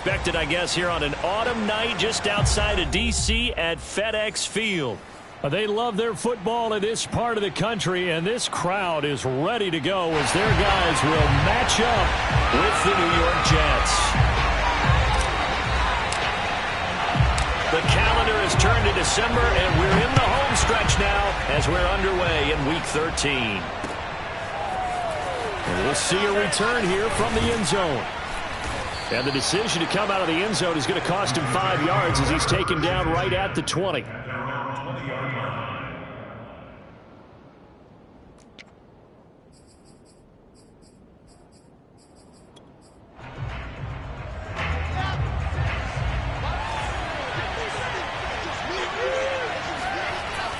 Expected, I guess, here on an autumn night just outside of D.C. at FedEx Field. They love their football in this part of the country, and this crowd is ready to go as their guys will match up with the New York Jets. The calendar has turned to December, and we're in the home stretch now as we're underway in Week 13. And we'll see a return here from the end zone. And the decision to come out of the end zone is going to cost him 5 yards as he's taken down right at the 20.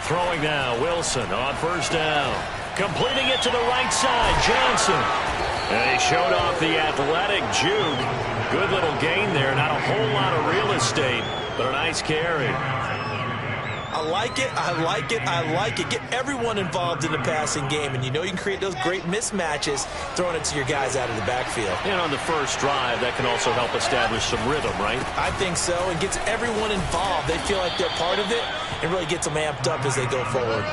Throwing now, Wilson on first down. Completing it to the right side, Johnson. And he showed off the athletic juke. Good little gain there. Not a whole lot of real estate, but a nice carry. I like it. I like it. I like it. Get everyone involved in the passing game, and you know you can create those great mismatches throwing it to your guys out of the backfield. And on the first drive, that can also help establish some rhythm, right? I think so. It gets everyone involved. They feel like they're part of it. It really gets them amped up as they go forward.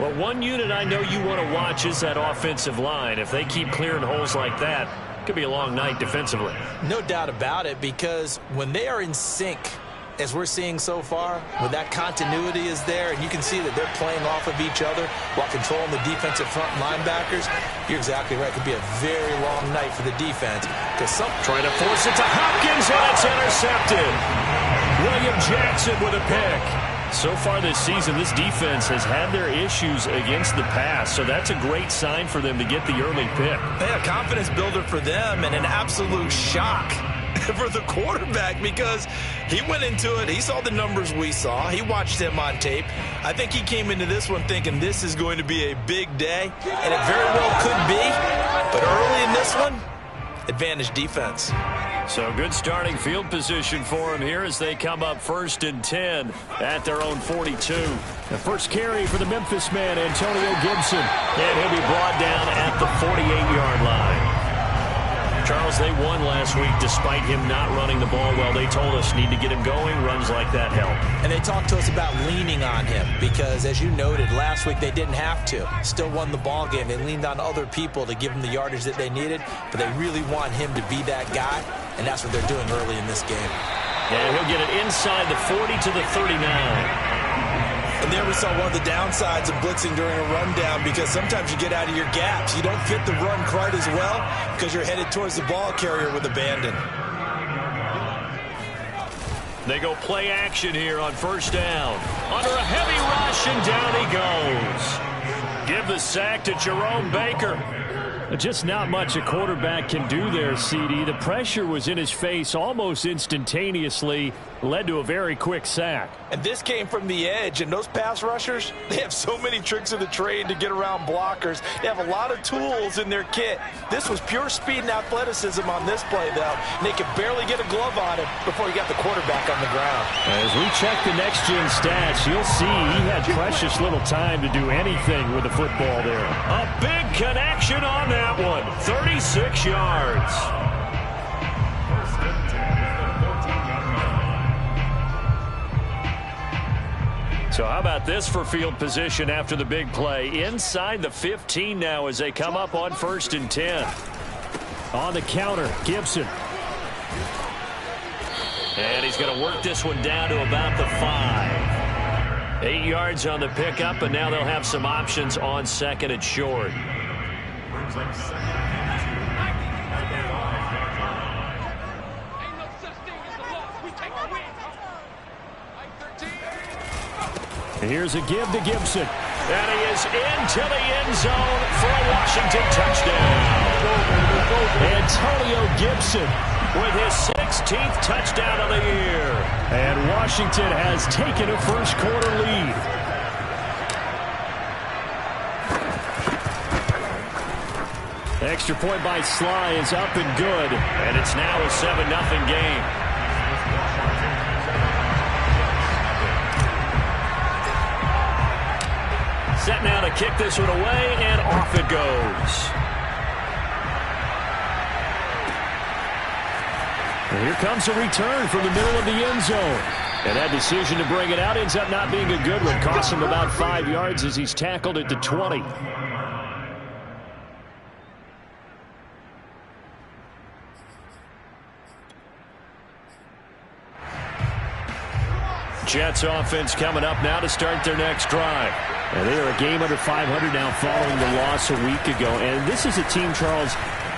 Well, one unit I know you want to watch is that offensive line. If they keep clearing holes like that, it could be a long night defensively. No doubt about it, because when they are in sync, as we're seeing so far, when that continuity is there, and you can see that they're playing off of each other while controlling the defensive front linebackers, you're exactly right. It could be a very long night for the defense. Trying to force it to Hopkins, and it's intercepted. William Jackson with a pick. So far this season, this defense has had their issues against the pass, so that's a great sign for them to get the early pick. A confidence builder for them and an absolute shock for the quarterback, because he went into it, he saw the numbers we saw, he watched him on tape. I think he came into this one thinking this is going to be a big day, and it very well could be, but early in this one, advantage defense. So good starting field position for him here as they come up 1st and 10 at their own 42. The first carry for the Memphis man, Antonio Gibson. And he'll be brought down at the 48-yard line. Charles, they won last week despite him not running the ball well. They told us need to get him going. Runs like that help. And they talked to us about leaning on him because, as you noted, last week they didn't have to. Still won the ball game. They leaned on other people to give them the yardage that they needed, but they really want him to be that guy, and that's what they're doing early in this game. And he'll get it inside the 40 to the 39. And there we saw one of the downsides of blitzing during a rundown, because sometimes you get out of your gaps. You don't fit the run quite as well because you're headed towards the ball carrier with abandon. They go play action here on first down. Under a heavy rush, and down he goes. Give the sack to Jerome Baker. Just not much a quarterback can do there, CD. The pressure was in his face almost instantaneously, led to a very quick sack. And this came from the edge, and those pass rushers, they have so many tricks of the trade to get around blockers. They have a lot of tools in their kit. This was pure speed and athleticism on this play, though, and they could barely get a glove on him before he got the quarterback on the ground. As we check the next-gen stats, you'll see he had precious little time to do anything with the football there. A big connection on that one, 36 yards. So how about this for field position after the big play? Inside the 15 now as they come up on 1st and 10. On the counter, Gibson. And he's going to work this one down to about the 5. 8 yards on the pickup, and now they'll have some options on 2nd and short. Here's a give to Gibson. And he is into the end zone for a Washington touchdown. Antonio Gibson with his 16th touchdown of the year. And Washington has taken a first-quarter lead. Extra point by Sly is up and good. And it's now a 7-0 game. Set now to kick this one away, and off it goes. And here comes a return from the middle of the end zone. And that decision to bring it out ends up not being a good one. Costs him about 5 yards as he's tackled at the 20. Jets offense coming up now to start their next drive. And they are a game under 500 now following the loss a week ago. And this is a team, Charles,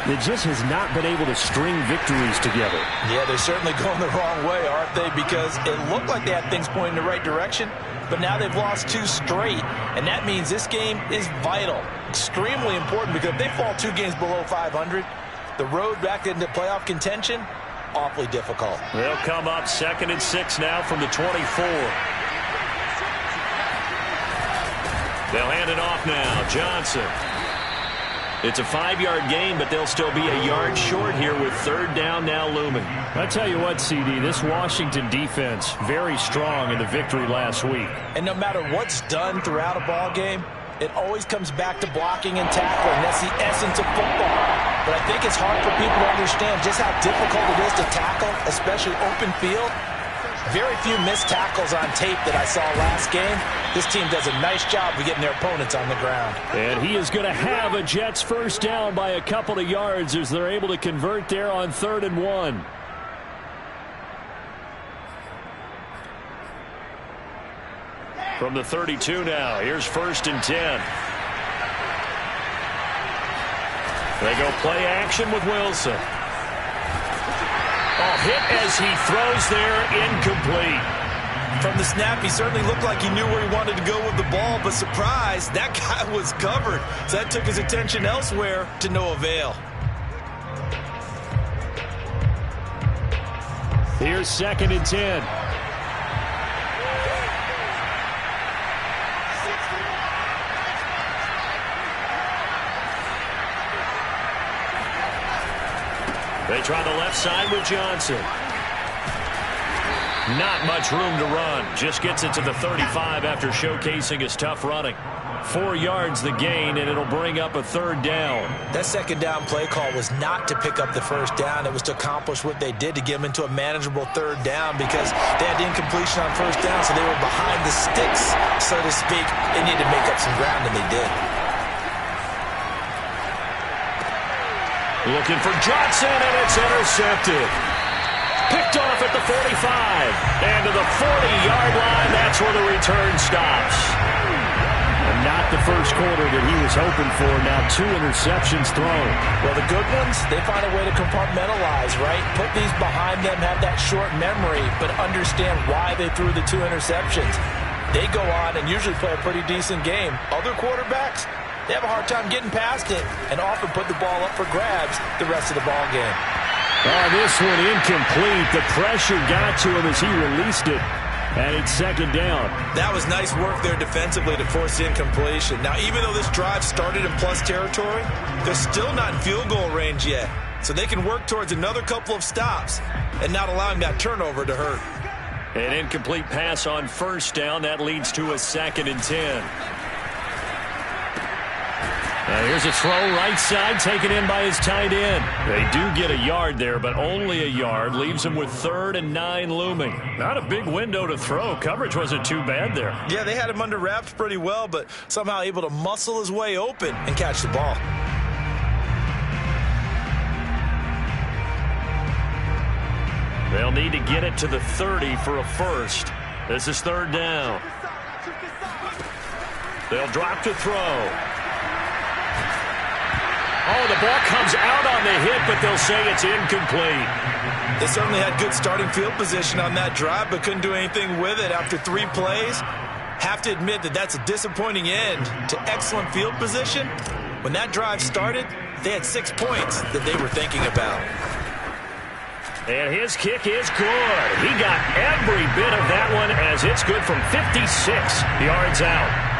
that just has not been able to string victories together. Yeah, they're certainly going the wrong way, aren't they? Because it looked like they had things pointing in the right direction, but now they've lost 2 straight. And that means this game is vital, extremely important, because if they fall 2 games below 500, the road back into playoff contention, awfully difficult. They'll come up 2nd and 6 now from the 24. They'll hand it off now. Johnson. It's a 5-yard gain, but they'll still be a yard short here with 3rd down now looming. I tell you what, CD, this Washington defense, very strong in the victory last week. And no matter what's done throughout a ball game, it always comes back to blocking and tackling. That's the essence of football. But I think it's hard for people to understand just how difficult it is to tackle, especially open field. Very few missed tackles on tape that I saw last game. This team does a nice job of getting their opponents on the ground. And he is going to have a Jets first down by a couple of yards as they're able to convert there on 3rd and 1. From the 32 now, here's 1st and 10. They go play action with Wilson. Oh, hit as he throws there, incomplete. From the snap, he certainly looked like he knew where he wanted to go with the ball, but surprise, that guy was covered. So that took his attention elsewhere to no avail. Here's 2nd and 10. They try the left side with Johnson. Not much room to run. Just gets it to the 35 after showcasing his tough running. 4 yards the gain, and it'll bring up a 3rd down. That 2nd down play call was not to pick up the 1st down. It was to accomplish what they did to get them into a manageable 3rd down because they had the incompletion on 1st down, so they were behind the sticks, so to speak. They needed to make up some ground, and they did. Looking for Johnson, and it's intercepted. Picked off at the 45. And to the 40-yard line, that's where the return stops. And not the first quarter that he was hoping for. Now 2 interceptions thrown. Well, the good ones, they find a way to compartmentalize, right? Put these behind them, have that short memory, but understand why they threw the 2 interceptions. They go on and usually play a pretty decent game. Other quarterbacks, they have a hard time getting past it and often put the ball up for grabs the rest of the ball game. Oh, this one incomplete. The pressure got to him as he released it. And it's 2nd down. That was nice work there defensively to force the incompletion. Now, even though this drive started in plus territory, they're still not in field goal range yet. So they can work towards another couple of stops and not allowing that turnover to hurt. An incomplete pass on 1st down. That leads to a 2nd and 10. Here's a throw right side taken in by his tight end. They do get a yard there, but only a yard. Leaves him with 3rd and 9 looming. Not a big window to throw. Coverage wasn't too bad there. Yeah, they had him under wraps pretty well, but somehow able to muscle his way open and catch the ball. They'll need to get it to the 30 for a first. This is 3rd down. They'll drop to throw. Oh, the ball comes out on the hit, but they'll say it's incomplete. They certainly had good starting field position on that drive, but couldn't do anything with it after 3 plays. Have to admit that that's a disappointing end to excellent field position. When that drive started, they had 6 points that they were thinking about. And his kick is good. He got every bit of that one as it's good from 56 yards out.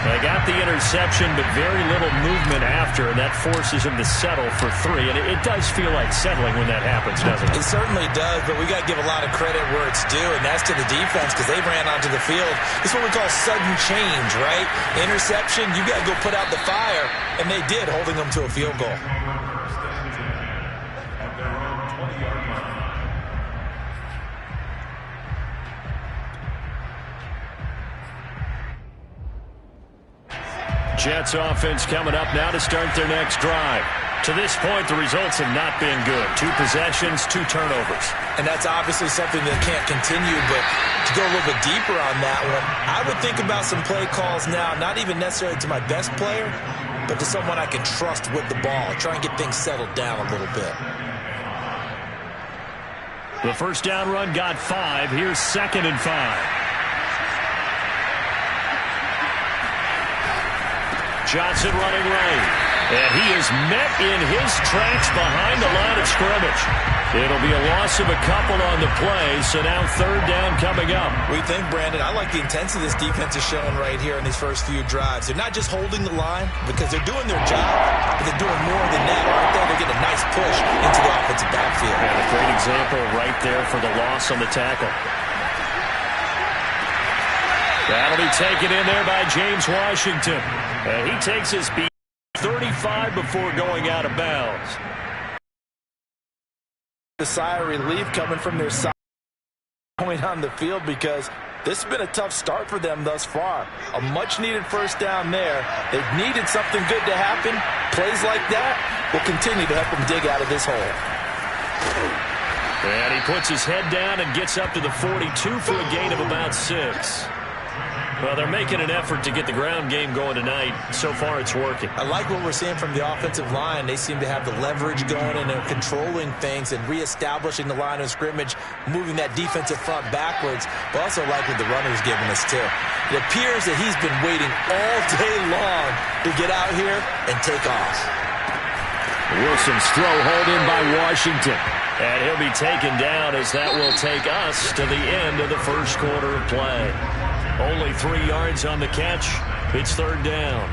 They got the interception, but very little movement after, and that forces him to settle for 3. And it does feel like settling when that happens, doesn't it? It certainly does, but we got to give a lot of credit where it's due, and that's to the defense because they ran onto the field. This is what we call sudden change, right? Interception, you got to go put out the fire, and they did, holding them to a field goal. Jets offense coming up now to start their next drive. To this point, the results have not been good. 2 possessions, 2 turnovers. And that's obviously something that can't continue, but to go a little bit deeper on that one, I would think about some play calls now, not even necessarily to my best player, but to someone I can trust with the ball. Try and get things settled down a little bit. The first down run got 5. Here's 2nd and 5. Johnson running right. And he is met in his tracks behind the line of scrimmage. It'll be a loss of a couple on the play, so now 3rd down coming up. What do you think, Brandon? I like the intensity this defense is showing right here in these first few drives. They're not just holding the line because they're doing their job, but they're doing more than that. Right there, they get a nice push into the offensive backfield. And a great example right there for the loss on the tackle. That'll be taken in there by James Washington. And he takes his beat 35 before going out of bounds. The sigh of relief coming from their side point on the field because this has been a tough start for them thus far. A much-needed first down there. They've needed something good to happen. Plays like that will continue to help them dig out of this hole. And he puts his head down and gets up to the 42 for a gain of about 6. Well, they're making an effort to get the ground game going tonight. So far, it's working. I like what we're seeing from the offensive line. They seem to have the leverage going, and they're controlling things and reestablishing the line of scrimmage, moving that defensive front backwards, but also like what the runner's giving us, too. It appears that he's been waiting all day long to get out here and take off. Wilson's throw hauled in by Washington. And he'll be taken down as that will take us to the end of the first quarter of play. Only 3 yards on the catch. It's 3rd down.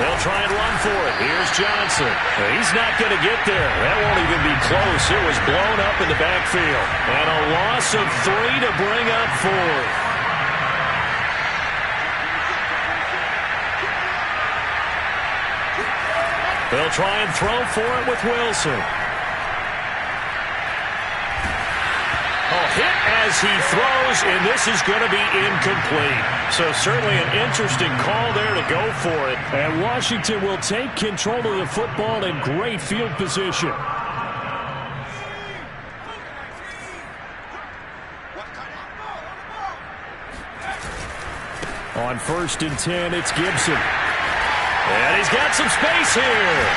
They'll try and run for it. Here's Johnson. He's not going to get there. That won't even be close. It was blown up in the backfield. And a loss of 3 to bring up 4th. They'll try and throw for it with Wilson. Hit as he throws, and this is going to be incomplete. So certainly an interesting call there to go for it. And Washington will take control of the football in great field position. On 1st and 10, it's Gibson. And he's got some space here.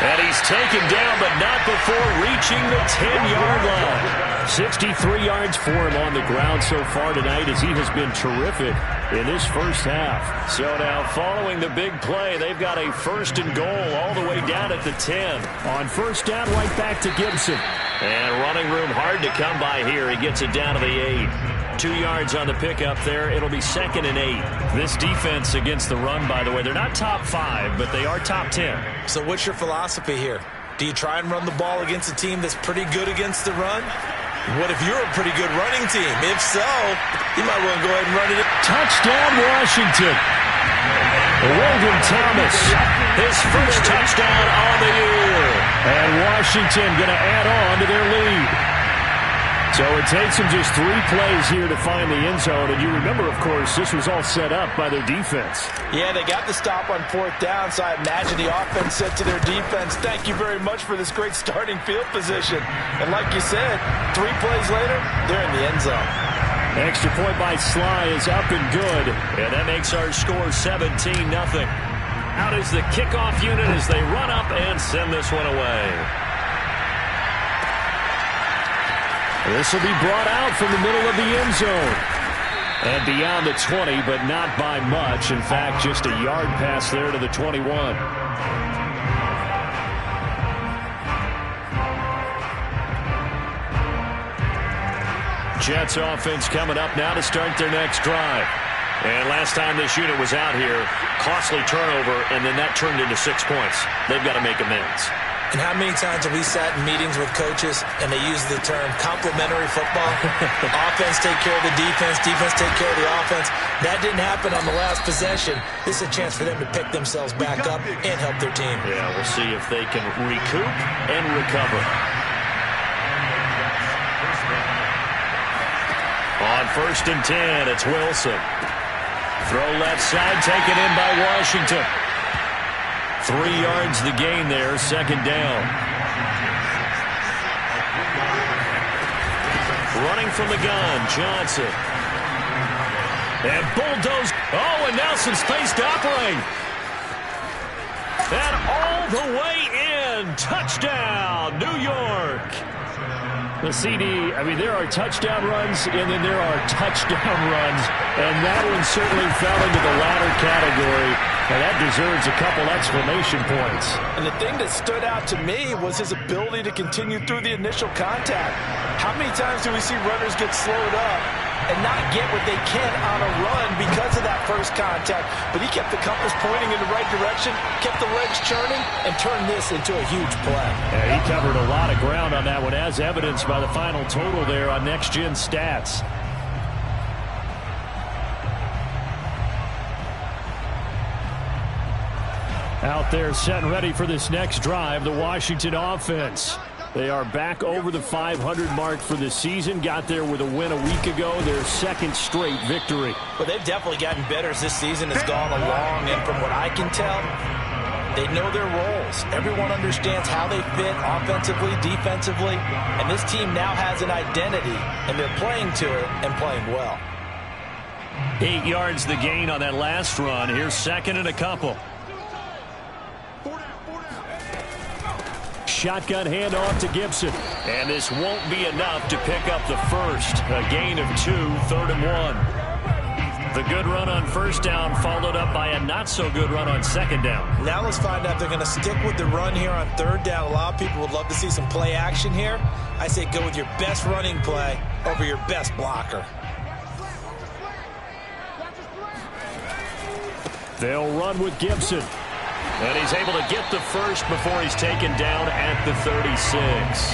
And he's taken down, but not before reaching the 10-yard line. 63 yards for him on the ground so far tonight as he has been terrific in this first half. So now following the big play, they've got a 1st and goal all the way down at the 10. On 1st down, right back to Gibson. And running room hard to come by here. He gets it down to the 8. 2 yards on the pickup there. It'll be 2nd and 8. This defense against the run, by the way, they're not top 5, but they are top 10. So what's your philosophy here? Do you try and run the ball against a team that's pretty good against the run? What if you're a pretty good running team? If so, you might want to go ahead and run it. Touchdown, Washington. Logan Thomas, his first touchdown on the year. And Washington going to add on to their lead. So it takes them just 3 plays here to find the end zone. And you remember, of course, this was all set up by their defense. Yeah, they got the stop on 4th down, so I imagine the offense said to their defense, thank you very much for this great starting field position. And like you said, 3 plays later, they're in the end zone. Extra point by Sly is up and good. And that makes our score 17-0. Out is the kickoff unit as they run up and send this one away. This will be brought out from the middle of the end zone. And beyond the 20, but not by much. In fact, just a yard pass there to the 21. Jets offense coming up now to start their next drive. And last time this unit was out here, costly turnover, and then that turned into 6 points. They've got to make amends. And how many times have we sat in meetings with coaches and they use the term complementary football? Offense take care of the defense, defense take care of the offense. That didn't happen on the last possession. This is a chance for them to pick themselves back up and help their team. Yeah, we'll see if they can recoup and recover. On 1st and 10, it's Wilson. Throw left side, taken in by Washington. 3 yards the gain there, 2nd down. Running from the gun, Johnson. And bulldoze. Oh, and now some space to operate. And all the way in. Touchdown, New York. The CD, I mean, there are touchdown runs, and then there are touchdown runs, and that one certainly fell into the latter category, and that deserves a couple exclamation points. And the thing that stood out to me was his ability to continue through the initial contact. How many times do we see runners get slowed up and not get what they can on a run because of that first contact? But he kept the compass pointing in the right direction, kept the legs churning, and turned this into a huge play. Yeah, he covered a lot of ground on that one, as evidenced by the final total there on Next Gen Stats. Out there set and ready for this next drive, the Washington offense. They are back over the 500 mark for the season. Got there with a win a week ago, their 2nd straight victory. Well, they've definitely gotten better as this season has gone along, and from what I can tell, they know their roles. Everyone understands how they fit offensively, defensively, and this team now has an identity, and they're playing to it and playing well. 8 yards the gain on that last run. Here's 2nd and a couple. Shotgun handoff to Gibson. And this won't be enough to pick up the first. A gain of 2, 3rd and 1. The good run on 1st down followed up by a not-so-good run on 2nd down. Now let's find out if they're going to stick with the run here on 3rd down. A lot of people would love to see some play action here. I say go with your best running play over your best blocker. They'll run with Gibson. And he's able to get the first before he's taken down at the 36.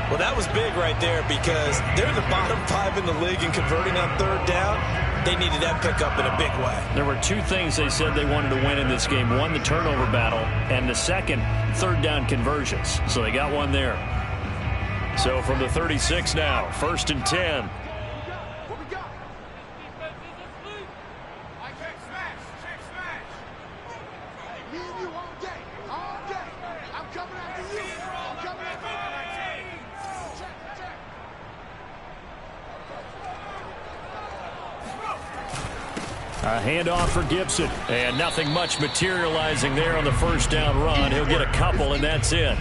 Well, that was big right there because they're the bottom 5 in the league in converting on 3rd down. They needed that pickup in a big way. There were 2 things they said they wanted to win in this game. One, the turnover battle, and the second, 3rd down conversions. So they got one there. So from the 36 now, 1st and 10. A handoff for Gibson. And nothing much materializing there on the 1st down run. He'll get a couple, and that's it.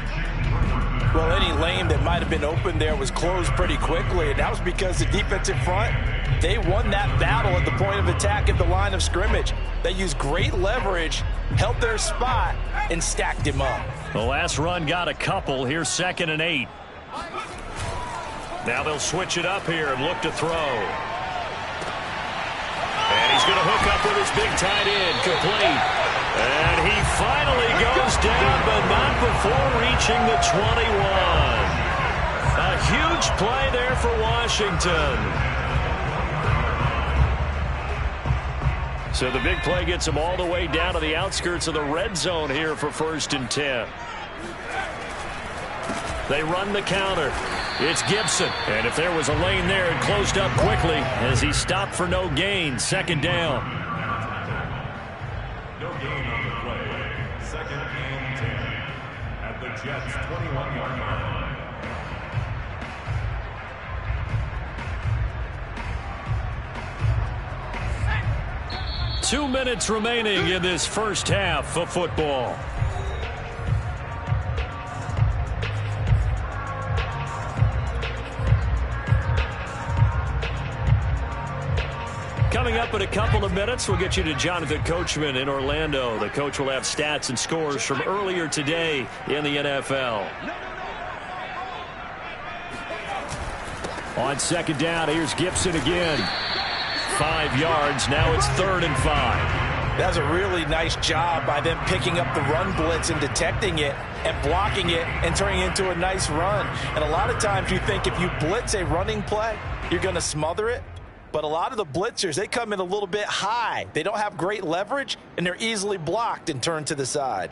Well, any lane that might have been open there was closed pretty quickly, and that was because the defensive front, they won that battle at the point of attack at the line of scrimmage. They used great leverage, held their spot, and stacked him up. The last run got a couple. Here's 2nd and 8. Now they'll switch it up here and look to throw. And he's going to hook up with his big tight end, complete. And he finally goes down, but not before reaching the 21. A huge play there for Washington. So the big play gets him all the way down to the outskirts of the red zone here for 1st and 10. They run the counter. It's Gibson. And if there was a lane there, it closed up quickly as he stopped for no gain. 2nd down. No gain on the play. 2nd and 10 at the Jets' 21-yard line. 2 minutes remaining in this first half of football. Coming up in a couple of minutes, we'll get you to Jonathan Coachman in Orlando. The coach will have stats and scores from earlier today in the NFL. On 2nd down, here's Gibson again. 5 yards. Now it's 3rd and 5. That's a really nice job by them picking up the run blitz and detecting it and blocking it and turning it into a nice run. And a lot of times you think if you blitz a running play, you're going to smother it. But a lot of the blitzers, they come in a little bit high. They don't have great leverage, and they're easily blocked and turned to the side.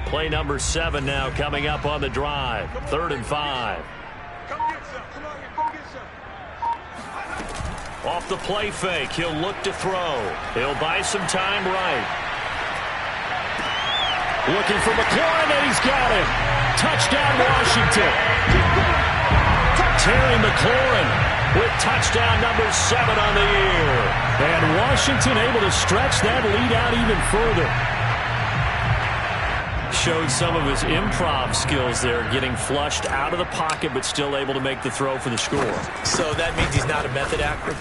Play number 7 now coming up on the drive. 3rd and 5. Off the play fake, he'll look to throw. He'll buy some time right. Looking for McLaurin, and he's got him. Touchdown, Washington. Terry McLaurin with touchdown number 7 on the year. And Washington able to stretch that lead out even further. Showed some of his improv skills there, getting flushed out of the pocket, but still able to make the throw for the score. So that means he's not a method actor?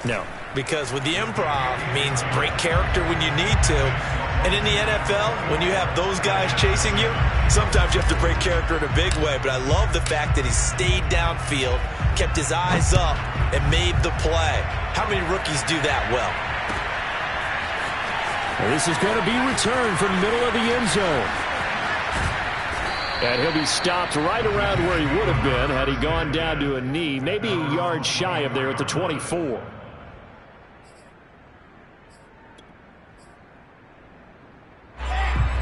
No. Because with the improv means break character when you need to. And in the NFL, when you have those guys chasing you, sometimes you have to break character in a big way. But I love the fact that he stayed downfield, kept his eyes up, and made the play. How many rookies do that well? Well, this is going to be returned from the middle of the end zone. And he'll be stopped right around where he would have been had he gone down to a knee, maybe a yard shy of there at the 24.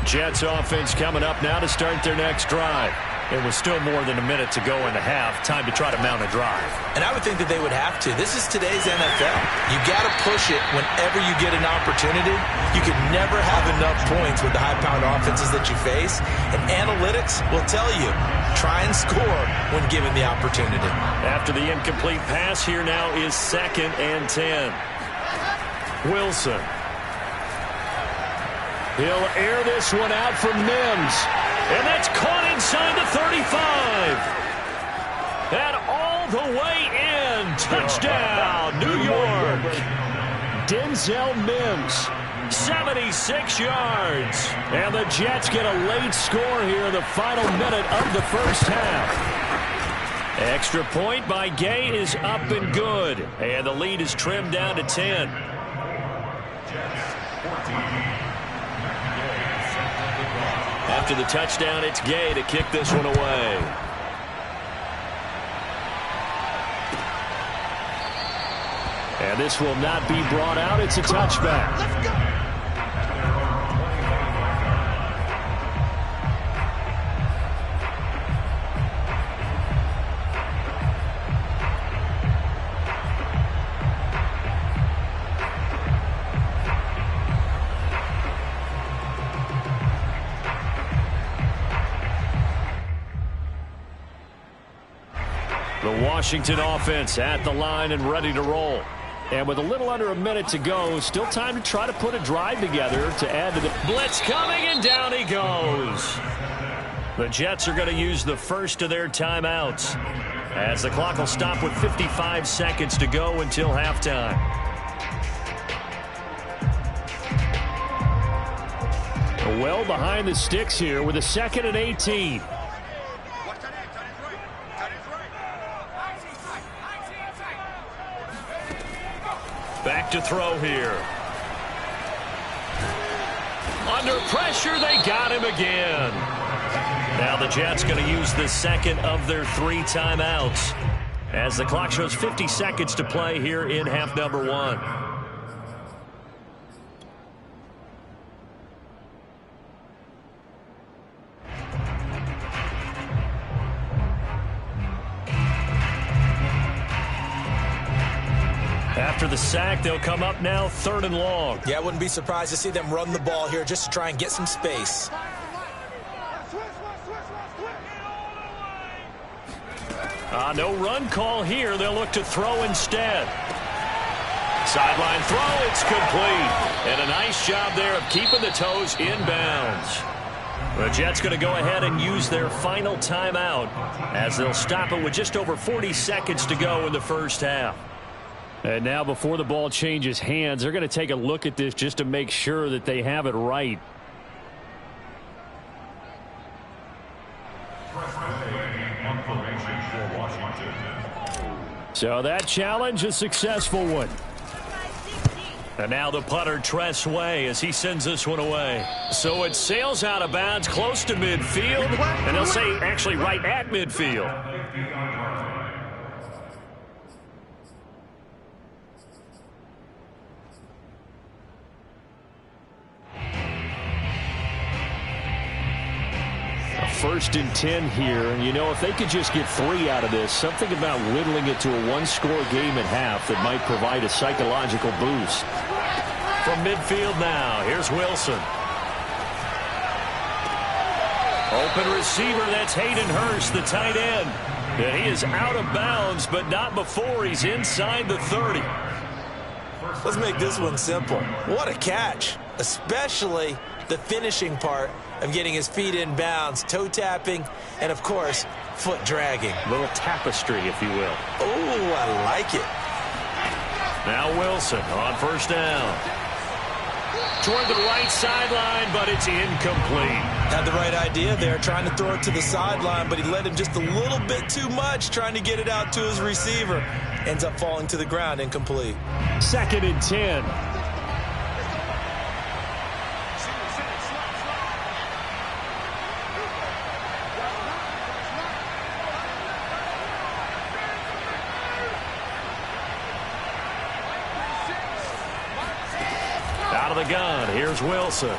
Jets offense coming up now to start their next drive. It was still more than a minute to go in the half. Time to try to mount a drive. And I would think that they would have to. This is today's NFL. You got to push it whenever you get an opportunity. You can never have enough points with the high-powered offenses that you face. And analytics will tell you, try and score when given the opportunity. After the incomplete pass, here now is 2nd and 10. Wilson. He'll air this one out for Mims. And that's caught inside the 35. And all the way in. Touchdown, New York. Denzel Mims, 76 yards. And the Jets get a late score here in the final minute of the first half. Extra point by Gay is up and good. And the lead is trimmed down to 10. After the touchdown, it's Gay to kick this one away. And this will not be brought out. It's a touchback. Let's go. The Washington offense at the line and ready to roll. And with a little under a minute to go, still time to try to put a drive together to add to the blitz coming, and down he goes. The Jets are going to use the first of their timeouts as the clock will stop with 55 seconds to go until halftime. Well behind the sticks here with a 2nd and 18. Back to throw here. Under pressure, they got him again. Now the Jets going to use the 2nd of their 3 timeouts as the clock shows 50 seconds to play here in half number 1. After the sack, they'll come up now 3rd and long. Yeah, I wouldn't be surprised to see them run the ball here just to try and get some space. No run call here. They'll look to throw instead. Sideline throw, it's complete. And a nice job there of keeping the toes inbounds. The Jets going to go ahead and use their final timeout as they'll stop it with just over 40 seconds to go in the first half. And now before the ball changes hands, they're going to take a look at this just to make sure that they have it right. So that challenge, a successful one. And now the punter, Tress Way, as he sends this one away. So it sails out of bounds close to midfield, and they'll say actually right at midfield. First and 10 here, and you know, if they could just get 3 out of this, something about whittling it to a one-score game at half that might provide a psychological boost. From midfield now, here's Wilson. Open receiver, that's Hayden Hurst, the tight end. And he is out of bounds, but not before he's inside the 30. Let's make this one simple. What a catch, especially the finishing part of getting his feet in bounds, toe tapping, and of course, foot dragging. A little tapestry, if you will. Oh, I like it. Now Wilson on first down. Toward the right sideline, but it's incomplete. Had the right idea there, trying to throw it to the sideline, but he led him just a little bit too much, trying to get it out to his receiver. Ends up falling to the ground, incomplete. 2nd and 10. Gun. Here's Wilson. And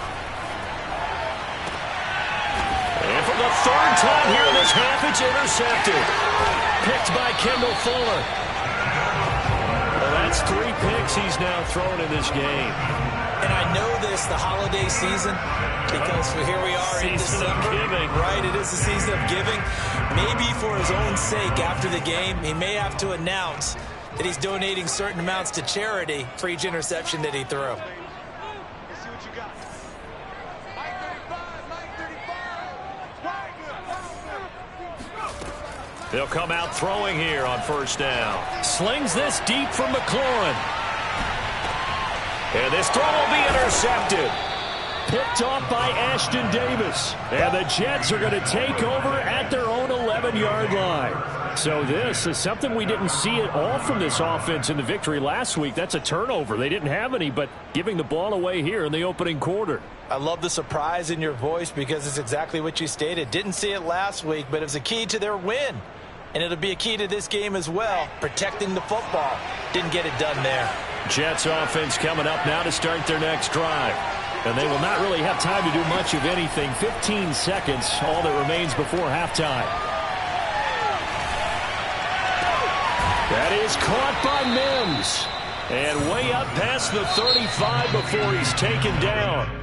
for the 3rd time here in this half, it's intercepted. Picked by Kendall Fuller. Well, that's 3 picks he's now thrown in this game. And I know this, the holiday season, because here we are in December. Right, it is the season of giving. Maybe for his own sake after the game, he may have to announce that he's donating certain amounts to charity for each interception that he threw. They'll come out throwing here on first down. Slings this deep from McLaurin. And this throw will be intercepted. Picked off by Ashton Davis. And the Jets are going to take over at their own 11-yard line. So this is something we didn't see at all from this offense in the victory last week. That's a turnover. They didn't have any, but giving the ball away here in the opening quarter. I love the surprise in your voice because it's exactly what you stated. Didn't see it last week, but it was a key to their win. And it'll be a key to this game as well, protecting the football. Didn't get it done there. Jets offense coming up now to start their next drive. And they will not really have time to do much of anything. 15 seconds, all that remains before halftime. That is caught by Mims. And way up past the 35 before he's taken down.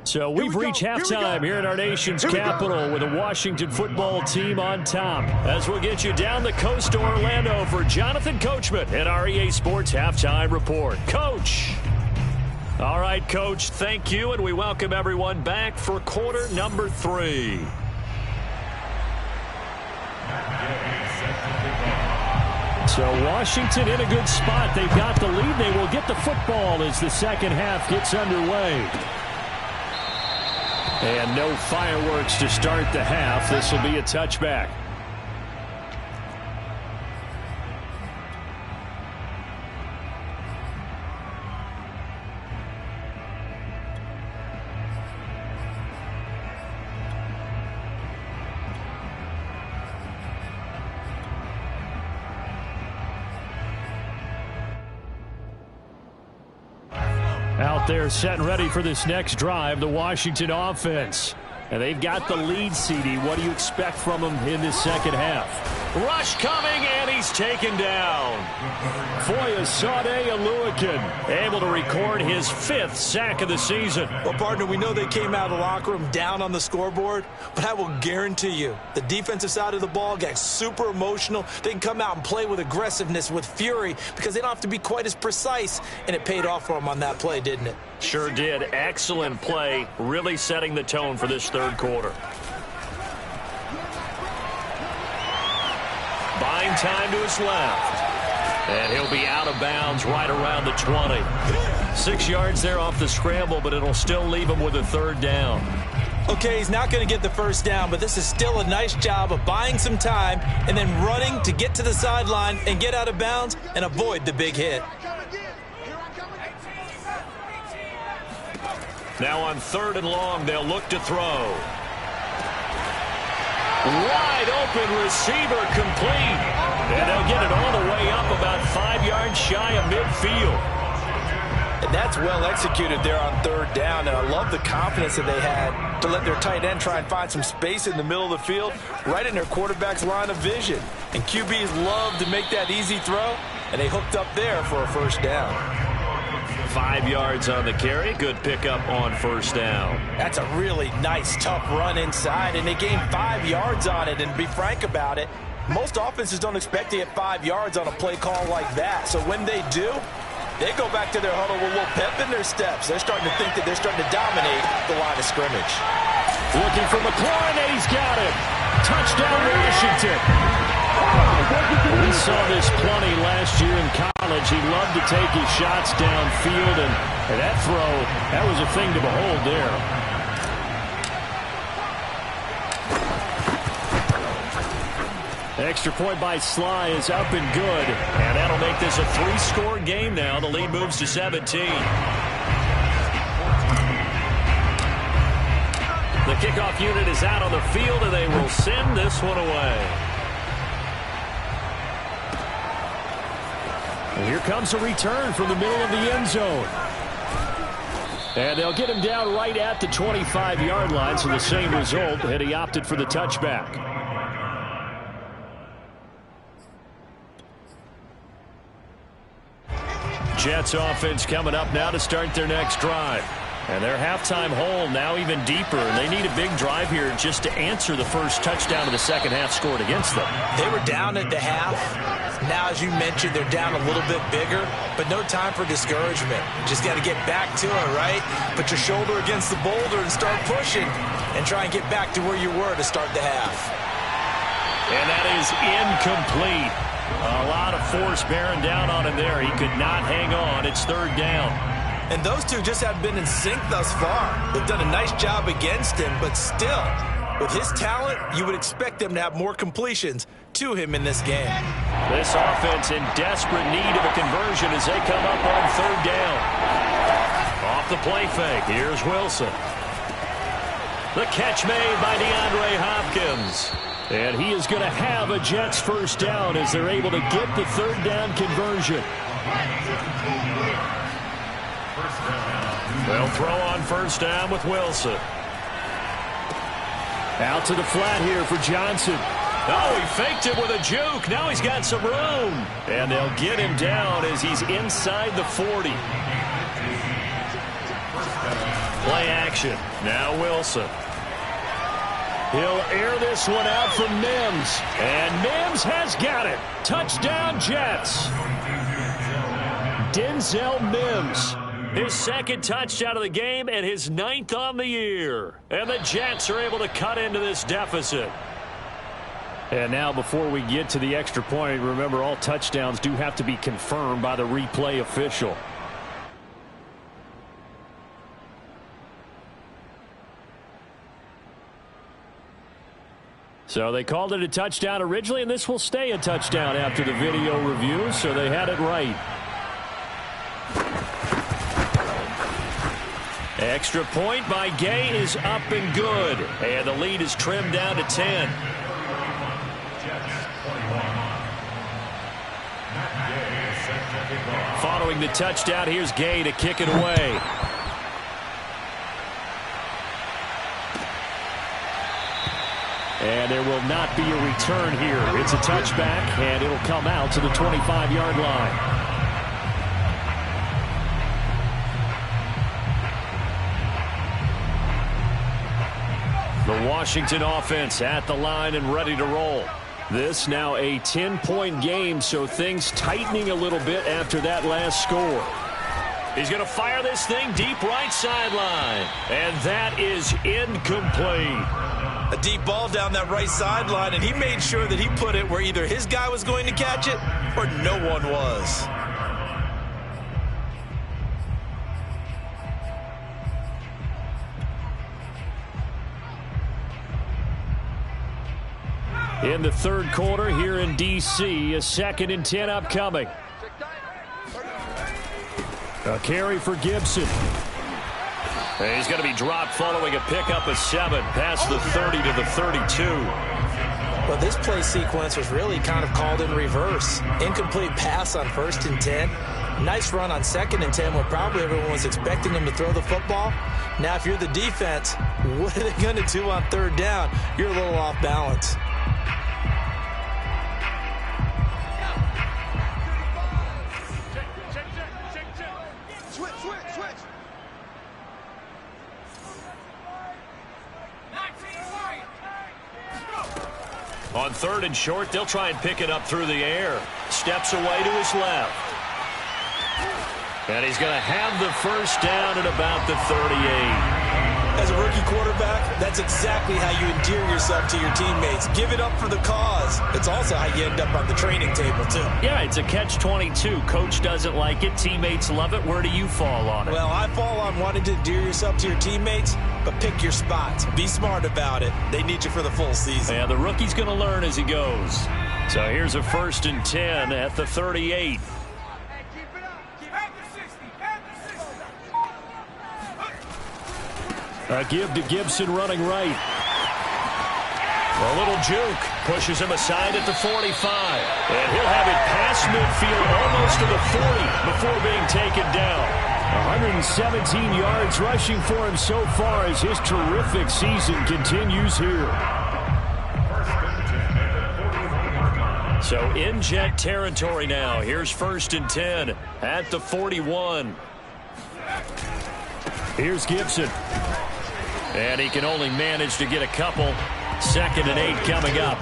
So we've reached halftime here in our nation's capital with the Washington football team on top. As we'll get you down the coast to Orlando for Jonathan Coachman at our EA Sports Halftime Report. Coach. All right, Coach, thank you, and we welcome everyone back for quarter number 3. So Washington in a good spot. They've got the lead. They will get the football as the second half gets underway. And no fireworks to start the half. This will be a touchback. Out there set and ready for this next drive, the Washington offense. And they've got the lead, CD. What do you expect from them in this second half? Rush coming, and he's taken down. Foyesade Oluokun able to record his 5th sack of the season. Well, partner, we know they came out of the locker room down on the scoreboard, but I will guarantee you the defensive side of the ball got super emotional. They can come out and play with aggressiveness, with fury, because they don't have to be quite as precise, and it paid off for them on that play, didn't it? Sure did. Excellent play, really setting the tone for this third quarter. Buying time to his left. And he'll be out of bounds right around the 20. 6 yards there off the scramble, but it'll still leave him with a third down. Okay, he's not going to get the first down, but this is still a nice job of buying some time and then running to get to the sideline and get out of bounds and avoid the big hit. Now on 3rd and long, they'll look to throw. Wide open receiver complete. And they'll get it all the way up about 5 yards shy of midfield. And that's well executed there on 3rd down. And I love the confidence that they had to let their tight end try and find some space in the middle of the field, right in their quarterback's line of vision. And QBs love to make that easy throw, and they hooked up there for a first down. 5 yards on the carry. Good pickup on 1st down. That's a really nice, tough run inside, and they gained 5 yards on it. And to be frank about it, most offenses don't expect to get 5 yards on a play call like that. So when they do, they go back to their huddle with a little pep in their steps. They're starting to think that they're starting to dominate the line of scrimmage. Looking for McLaurin, and he's got it. Touchdown, Washington. We saw this plenty last year in college. He loved to take his shots downfield, and that throw, that was a thing to behold there. Extra point by Sly is up and good, and that'll make this a 3-score game now. The lead moves to 17. The kickoff unit is out on the field, and they will send this one away. And here comes a return from the middle of the end zone. And they'll get him down right at the 25-yard line, so the same result, and he opted for the touchback. Jets offense coming up now to start their next drive. And their halftime hole now even deeper, and they need a big drive here just to answer the first touchdown of the second half scored against them. They were down at the half. Now, as you mentioned, they're down a little bit bigger, but no time for discouragement. Just got to get back to it, right? Put your shoulder against the boulder and start pushing and try and get back to where you were to start the half. And that is incomplete. A lot of force bearing down on him there. He could not hang on. It's 3rd down. And those two just have been in sync thus far. They've done a nice job against him, but still, with his talent, you would expect them to have more completions to him in this game. This offense in desperate need of a conversion as they come up on 3rd down. Off the play fake, here's Wilson. The catch made by DeAndre Hopkins. And he is going to have a Jets first down as they're able to get the 3rd down conversion. They'll throw on 1st down with Wilson. Out to the flat here for Johnson. Oh, he faked it with a juke. Now he's got some room. And they'll get him down as he's inside the 40. Play action. Now Wilson. He'll air this one out for Mims. And Mims has got it. Touchdown, Jets. Denzel Mims. His 2nd touchdown of the game and his 9th on the year. And the Jets are able to cut into this deficit. And now before we get to the extra point, remember all touchdowns do have to be confirmed by the replay official. So they called it a touchdown originally, and this will stay a touchdown after the video review, so they had it right. Extra point by Gay is up and good, and the lead is trimmed down to 10. Following the touchdown, here's Gay to kick it away. And there will not be a return here. It's a touchback, and it'll come out to the 25-yard line. The Washington offense at the line and ready to roll. This now a 10-point game, so things tightening a little bit after that last score. He's going to fire this thing deep right sideline, and that is incomplete. A deep ball down that right sideline, and he made sure that he put it where either his guy was going to catch it or no one was. in the third quarter here in D.C. A 2nd and 10 upcoming. A carry for Gibson. And he's going to be dropped following a pickup of 7 past the 30 to the 32. Well, this play sequence was really kind of called in reverse. Incomplete pass on 1st and 10. Nice run on 2nd and 10 when probably everyone was expecting him to throw the football. Now, if you're the defense, what are they going to do on 3rd down? You're a little off balance. On 3rd and short, they'll try and pick it up through the air. Steps away to his left. And he's going to have the first down at about the 38. As a rookie quarterback, that's exactly how you endear yourself to your teammates. Give it up for the cause. It's also how you end up on the training table, too. Yeah, it's a catch-22. Coach doesn't like it. Teammates love it. Where do you fall on it? Well, I fall on wanting to endear yourself to your teammates, but pick your spots. Be smart about it. They need you for the full season. Yeah, the rookie's going to learn as he goes. So here's a 1st and 10 at the 38. A give to Gibson running right. A little juke pushes him aside at the 45. And he'll have it past midfield almost to the 40 before being taken down. 117 yards rushing for him so far as his terrific season continues here. So in Jet territory now. Here's 1st and 10 at the 41. Here's Gibson. And he can only manage to get a couple. 2nd and 8 coming up.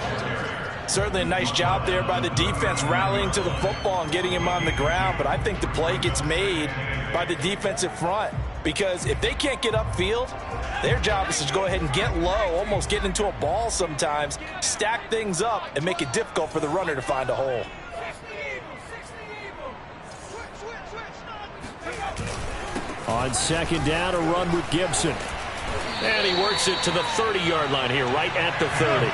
Certainly a nice job there by the defense rallying to the football and getting him on the ground. But I think the play gets made by the defensive front. Because if they can't get upfield, their job is to go ahead and get low, almost get into a ball sometimes, stack things up, and make it difficult for the runner to find a hole. On 2nd down, a run with Gibson. And he works it to the 30-yard line here, right at the 30.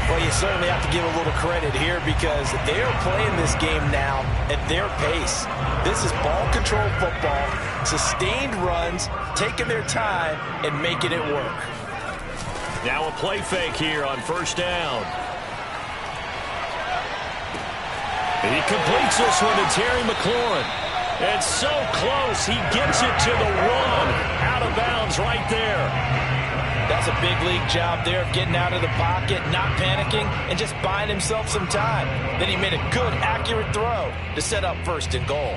Well, you certainly have to give a little credit here because they are playing this game now at their pace. This is ball control football, sustained runs, taking their time, and making it work. Now a play fake here on 1st down. He completes this one to Terry McLaurin. It's so close. He gets it to the 1. Out of bounds right there. That's a big league job there of getting out of the pocket, not panicking, and just buying himself some time. Then he made a good, accurate throw to set up 1st and goal.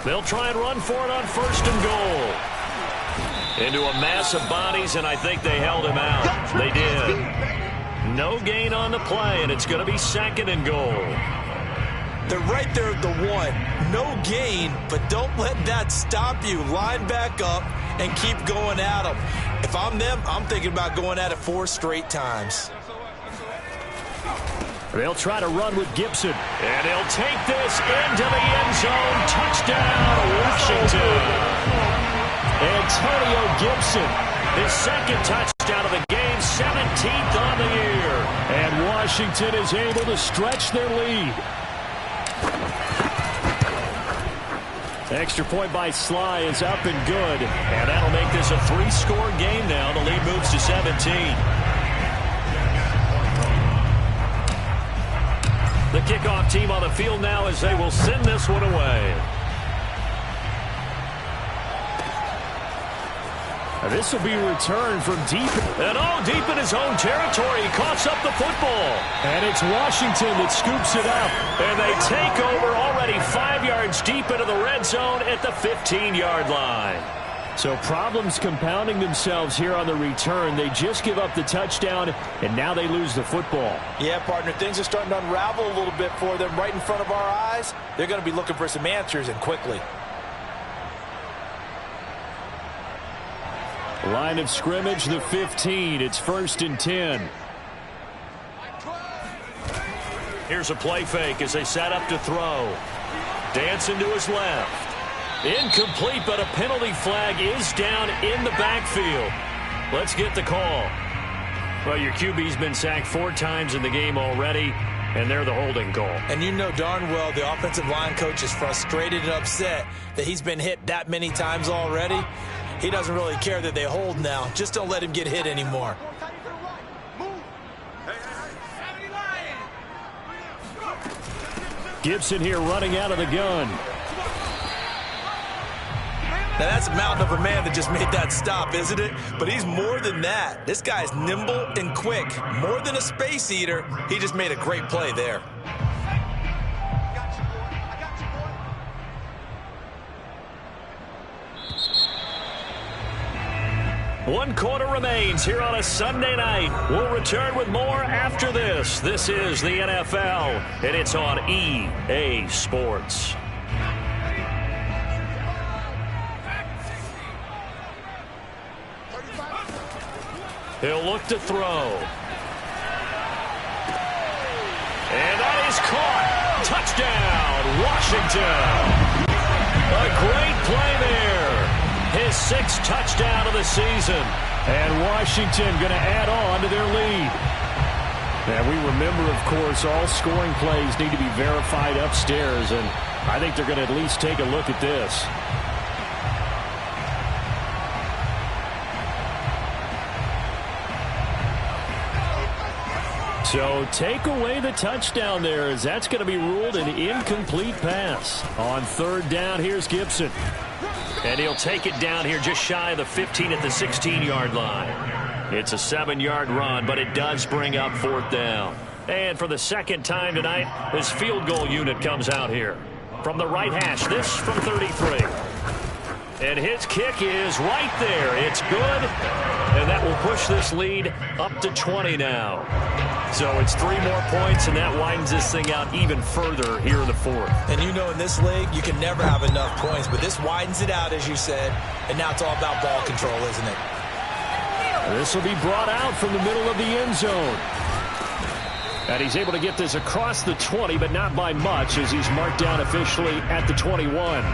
They'll try and run for it on 1st and goal. Into a mass of bodies, and I think they held him out. They did. No gain on the play, and it's going to be 2nd and goal. They're right there at the 1. No gain, but don't let that stop you. Line back up and keep going at them. If I'm them, I'm thinking about going at it 4 straight times. They'll try to run with Gibson. And he'll take this into the end zone. Touchdown, Washington. Antonio Gibson. His 2nd touchdown of the game, 17th on the year. And Washington is able to stretch their lead. Extra point by Sly is up and good. And that'll make this a 3-score game now. The lead moves to 17. The kickoff team on the field now as they will send this one away. This will be returned from deep. And deep in his own territory. He coughs up the football. And it's Washington that scoops it up. And they take over already 5 yards deep into the red zone at the 15-yard line. So problems compounding themselves here on the return. They just give up the touchdown, and now they lose the football. Yeah, partner, things are starting to unravel a little bit for them right in front of our eyes. They're going to be looking for some answers, and quickly. Line of scrimmage, the 15. It's 1st and 10. Here's a play fake as they set up to throw. Dancing to his left. Incomplete, but a penalty flag is down in the backfield. Let's get the call. Well, your QB's been sacked 4 times in the game already, and they're the holding call. And you know darn well the offensive line coach is frustrated and upset that he's been hit that many times already. He doesn't really care that they hold now. Just don't let him get hit anymore. Gibson here running out of the gun. Now, that's a mountain of a man that just made that stop, isn't it? But he's more than that. This guy's nimble and quick. More than a space eater. He just made a great play there. One quarter remains here on a Sunday night. We'll return with more after this. This is the NFL, and it's on EA Sports. He'll look to throw. And that is caught. Touchdown, Washington. A great play there. His 6th touchdown of the season. And Washington going to add on to their lead. And we remember, of course, all scoring plays need to be verified upstairs. And I think they're going to at least take a look at this. So take away the touchdown there, as that's going to be ruled an incomplete pass. On 3rd down, here's Gibson. And he'll take it down here just shy of the 15 at the 16-yard line. It's a 7-yard run, but it does bring up 4th down. And for the 2nd time tonight, this field goal unit comes out here. From the right hash, this from 33. And his kick is right there. It's good. And that will push this lead up to 20 now. So it's 3 more points, and that widens this thing out even further here in the 4th. And you know in this league, you can never have enough points. But this widens it out, as you said. And now it's all about ball control, isn't it? This will be brought out from the middle of the end zone. And he's able to get this across the 20, but not by much, as he's marked down officially at the 21.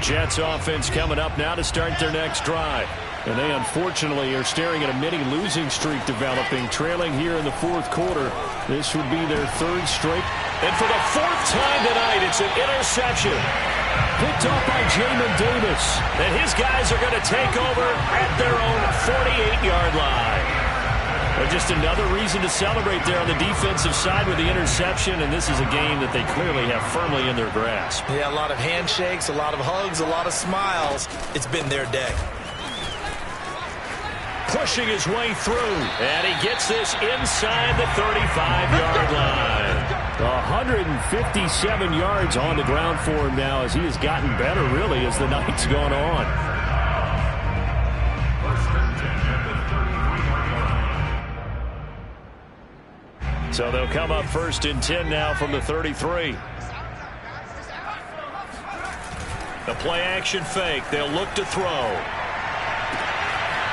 Jets offense coming up now to start their next drive. And they unfortunately are staring at a mini losing streak developing, trailing here in the 4th quarter. This would be their 3rd straight. And for the 4th time tonight, it's an interception. Picked off by Jamin Davis. And his guys are going to take over at their own 48-yard line. But just another reason to celebrate there on the defensive side with the interception, and this is a game that they clearly have firmly in their grasp. Yeah, a lot of handshakes, a lot of hugs, a lot of smiles. It's been their day. Pushing his way through, and he gets this inside the 35-yard line. 157 yards on the ground for him now, as he has gotten better, really, as the night's gone on. So they'll come up 1st and 10 now from the 33. The play action fake. They'll look to throw.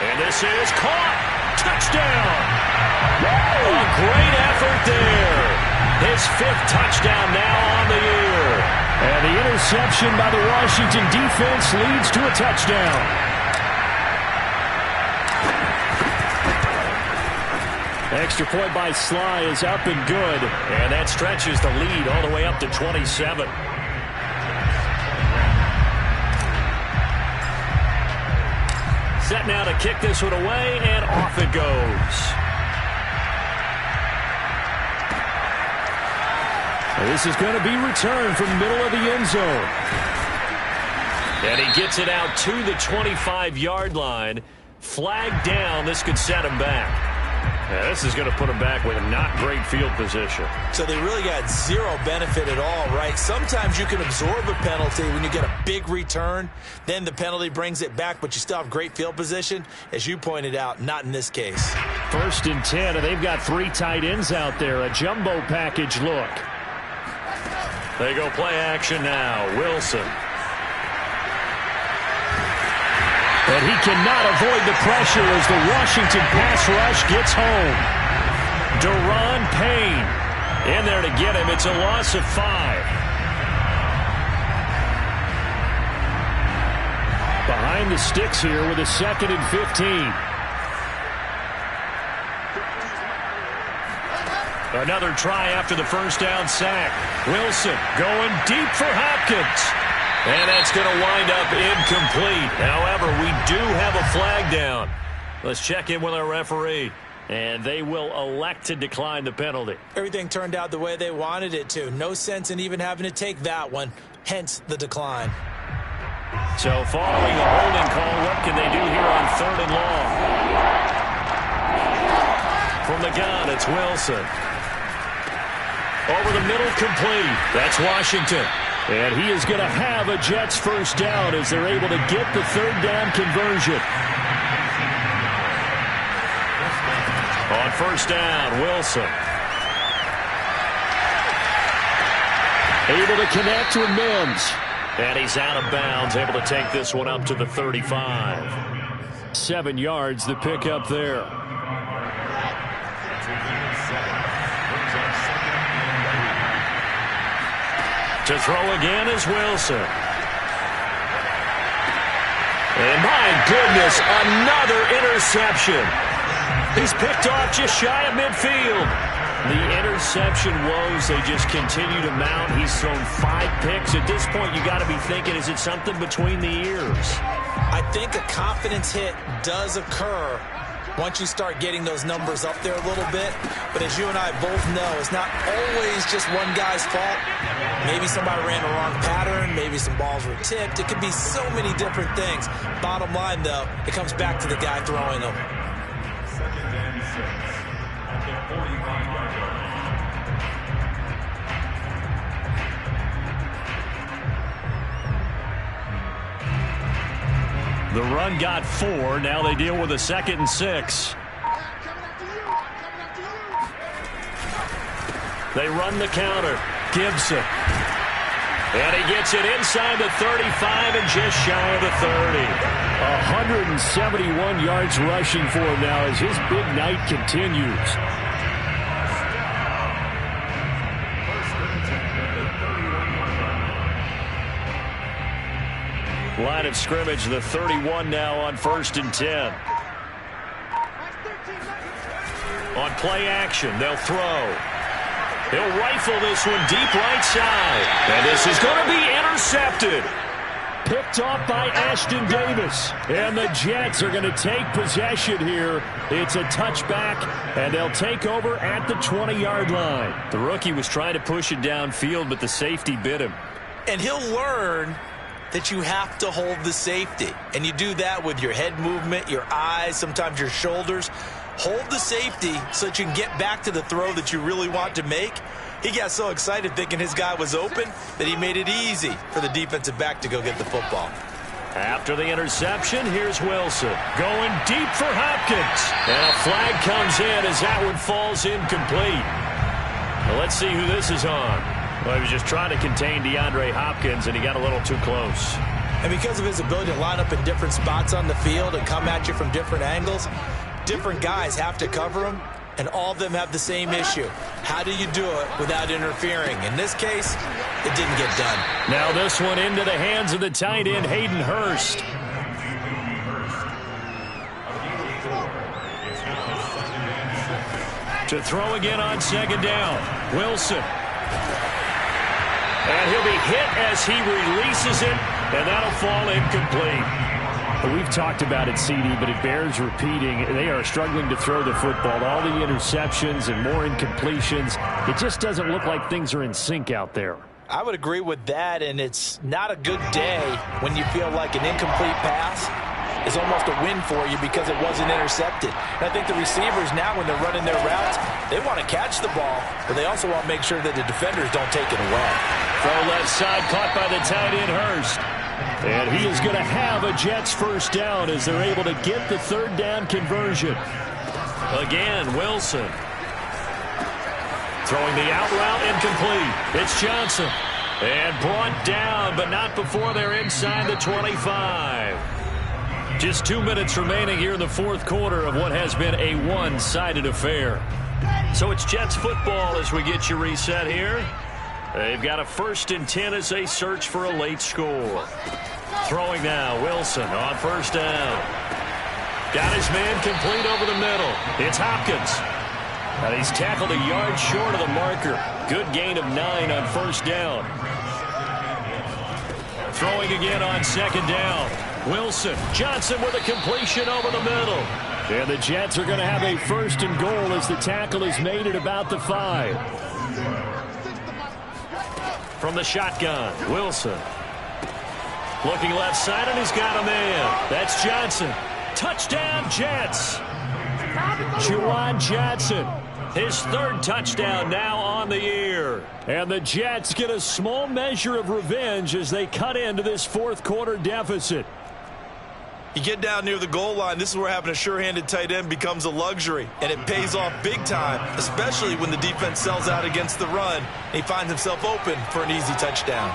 And this is caught. Touchdown. A great effort there. His 5th touchdown now on the year. And the interception by the Washington defense leads to a touchdown. Extra point by Sly is up and good. And that stretches the lead all the way up to 27. Set now to kick this one away, and off it goes. This is going to be returned from the middle of the end zone. And he gets it out to the 25-yard line. Flag down. This could set him back. Yeah, this is going to put him back with a not great field position. So they really got zero benefit at all, right? Sometimes you can absorb a penalty when you get a big return. Then the penalty brings it back, but you still have great field position. As you pointed out, not in this case. 1st and 10, and they've got 3 tight ends out there. A jumbo package look. They go play action now. Wilson. And he cannot avoid the pressure as the Washington pass rush gets home. Daron Payne in there to get him. It's a loss of 5. Behind the sticks here with a 2nd and 15. Another try after the first down sack. Wilson going deep for Hopkins. And that's going to wind up incomplete. However, we do have a flag down. Let's check in with our referee. And they will elect to decline the penalty. Everything turned out the way they wanted it to. No sense in even having to take that one. Hence the decline. So following a holding call, what can they do here on 3rd and long? From the gun, it's Wilson. Over the middle, complete. That's Washington. And he is going to have a Jets first down as they're able to get the 3rd down conversion. On first down, Wilson. Able to connect with Mims. And he's out of bounds, able to take this one up to the 35. 7 yards, the pickup there. To throw again is Wilson. And my goodness, another interception. He's picked off just shy of midfield. The interception woes, they just continue to mount. He's thrown 5 picks. At this point, you got to be thinking, is it something between the ears? I think a confidence hit does occur once you start getting those numbers up there a little bit. But as you and I both know, it's not always just one guy's fault. Maybe somebody ran the wrong pattern. Maybe some balls were tipped. It could be so many different things. Bottom line, though, it comes back to the guy throwing them. 2nd and 6 at the 45-yard line. The run got 4. Now they deal with a 2nd and 6. They run the counter. Gibson. And he gets it inside the 35 and just shy of the 30. 171 yards rushing for him now as his big night continues. Line of scrimmage, the 31 now on 1st and 10. On play action, they'll throw. He'll rifle this one deep right side. And this is going to be intercepted. Picked off by Ashton Davis. And the Jets are going to take possession here. It's a touchback, and they'll take over at the 20-yard line. The rookie was trying to push it downfield, but the safety bit him. And he'll learn that you have to hold the safety. And you do that with your head movement, your eyes, sometimes your shoulders. Hold the safety so that you can get back to the throw that you really want to make. He got so excited thinking his guy was open that he made it easy for the defensive back to go get the football. After the interception, here's Wilson going deep for Hopkins. And a flag comes in as that one falls incomplete. Well, let's see who this is on. Well, he was just trying to contain DeAndre Hopkins, and he got a little too close. And because of his ability to line up in different spots on the field and come at you from different angles, different guys have to cover him, and all of them have the same issue. How do you do it without interfering? In this case, it didn't get done. Now this one into the hands of the tight end, Hayden Hurst. To throw again on 2nd down, Wilson. And he'll be hit as he releases it, and that'll fall incomplete. We've talked about it, CD, but it bears repeating. They are struggling to throw the football. All the interceptions and more incompletions. It just doesn't look like things are in sync out there. I would agree with that, and it's not a good day when you feel like an incomplete pass is almost a win for you because it wasn't intercepted. And I think the receivers now, when they're running their routes, they want to catch the ball, but they also want to make sure that the defenders don't take it away. Throw left side, caught by the tight end, Hurst. And he is going to have a Jets first down as they're able to get the 3rd down conversion. Again, Wilson. Throwing the out route incomplete. It's Johnson. And brought down, but not before they're inside the 25. Just 2 minutes remaining here in the fourth quarter of what has been a one-sided affair. So it's Jets football as we get you reset here. They've got a 1st and 10 as they search for a late score. Throwing now, Wilson on 1st down. Got his man complete over the middle. It's Hopkins. And he's tackled a yard short of the marker. Good gain of 9 on 1st down. Throwing again on 2nd down. Wilson. Johnson with a completion over the middle. And the Jets are going to have a 1st and goal as the tackle is made at about the 5. From the shotgun, Wilson. Looking left side, and he's got a man. That's Johnson. Touchdown, Jets. Juwan Johnson. His 3rd touchdown now on the year. And the Jets get a small measure of revenge as they cut into this fourth quarter deficit. You get down near the goal line, this is where having a sure-handed tight end becomes a luxury, and it pays off big time, especially when the defense sells out against the run, and he finds himself open for an easy touchdown.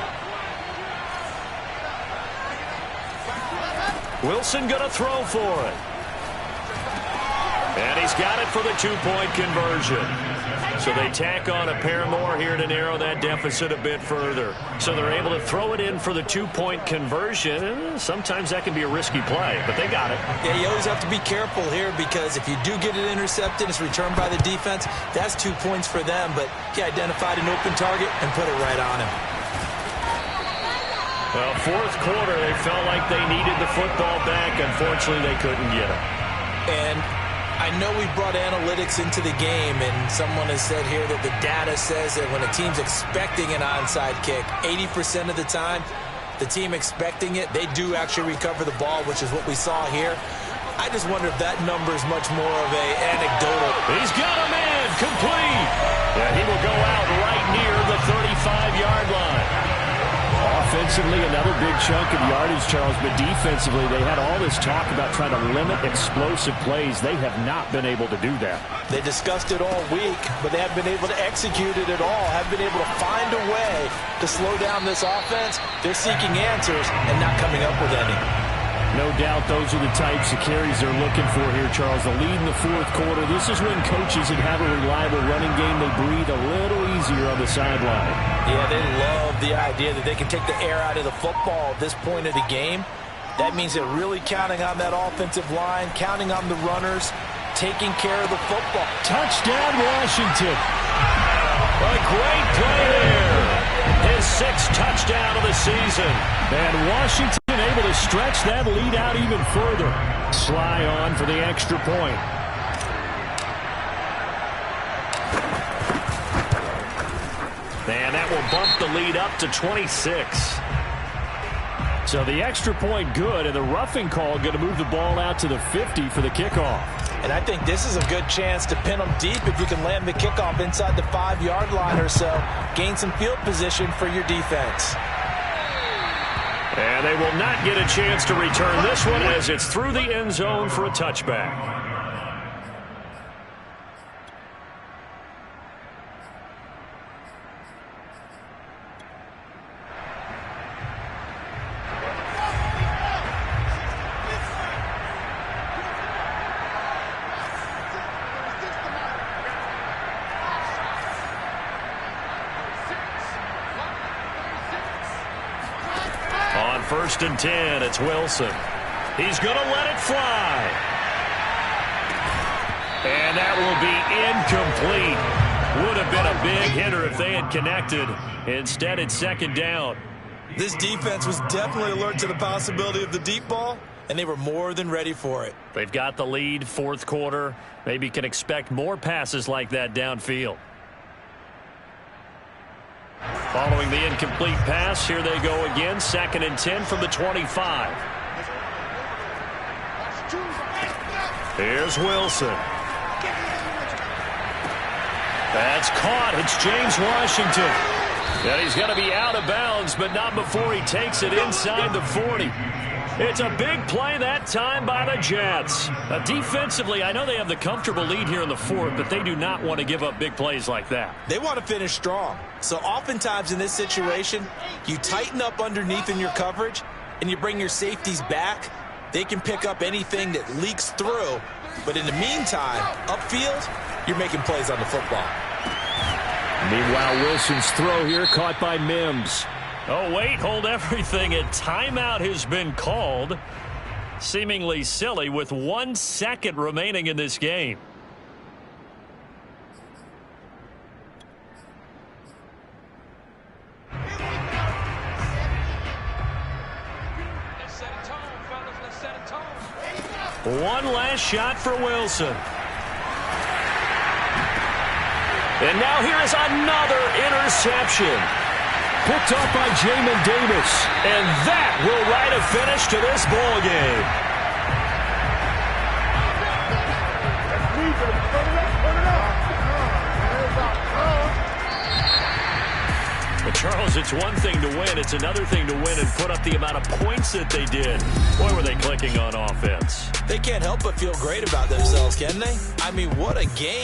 Wilson going to throw for it. And he's got it for the 2-point conversion. So they tack on a pair more here to narrow that deficit a bit further. So they're able to throw it in for the 2-point conversion. Sometimes that can be a risky play, but they got it. Yeah, you always have to be careful here because if you do get it intercepted, it's returned by the defense. That's 2 points for them, but he identified an open target and put it right on him. Well, fourth quarter, they felt like they needed the football back. Unfortunately, they couldn't get it. And I know we brought analytics into the game, and someone has said here that the data says that when a team's expecting an onside kick, 80% of the time, the team expecting it, they do actually recover the ball, which is what we saw here. I just wonder if that number is much more of a anecdotal. He's got a man complete. And he will go out right near the 35-yard line. Offensively, another big chunk of yardage, Charles, but defensively, they had all this talk about trying to limit explosive plays. They have not been able to do that. They discussed it all week, but they haven't been able to execute it at all, haven't been able to find a way to slow down this offense. They're seeking answers and not coming up with any. No doubt those are the types of carries they're looking for here, Charles. The lead in the fourth quarter. This is when coaches that have a reliable running game, they breathe a little easier on the sideline. Yeah, they love the idea that they can take the air out of the football at this point of the game. That means they're really counting on that offensive line, counting on the runners, taking care of the football. Touchdown, Washington. A great play there. His 6th touchdown of the season. And Washington able to stretch that lead out even further. Sly on for the extra point. And that will bump the lead up to 26. So the extra point good, and the roughing call going to move the ball out to the 50 for the kickoff. And I think this is a good chance to pin them deep if you can land the kickoff inside the 5-yard line or so. Gain some field position for your defense. And they will not get a chance to return this one as it's through the end zone for a touchback. On 1st and 10, it's Wilson. He's going to let it fly. And that will be incomplete. Would have been a big hitter if they had connected. Instead, it's 2nd down. This defense was definitely alert to the possibility of the deep ball, and they were more than ready for it. They've got the lead, fourth quarter. Maybe can expect more passes like that downfield. Following the incomplete pass, here they go again. 2nd and 10 from the 25. Here's Wilson. That's caught. It's James Washington. And he's going to be out of bounds, but not before he takes it inside the 40. It's a big play that time by the Jets. Defensively, I know they have the comfortable lead here in the fourth, but they do not want to give up big plays like that. They want to finish strong. So oftentimes in this situation, you tighten up underneath in your coverage, and you bring your safeties back, They can pick up anything that leaks through. But in the meantime, upfield, you're making plays on the football. Meanwhile, Wilson's throw here caught by Mims. Oh, wait, hold everything. A timeout has been called. Seemingly silly with 1 second remaining in this game. One last shot for Wilson. And now here is another interception. Picked off by Jamin Davis. And that will write a finish to this ball game. But Charles, it's one thing to win. It's another thing to win and put up the amount of points that they did. Boy, were they clicking on offense. They can't help but feel great about themselves, can they? I mean, what a game.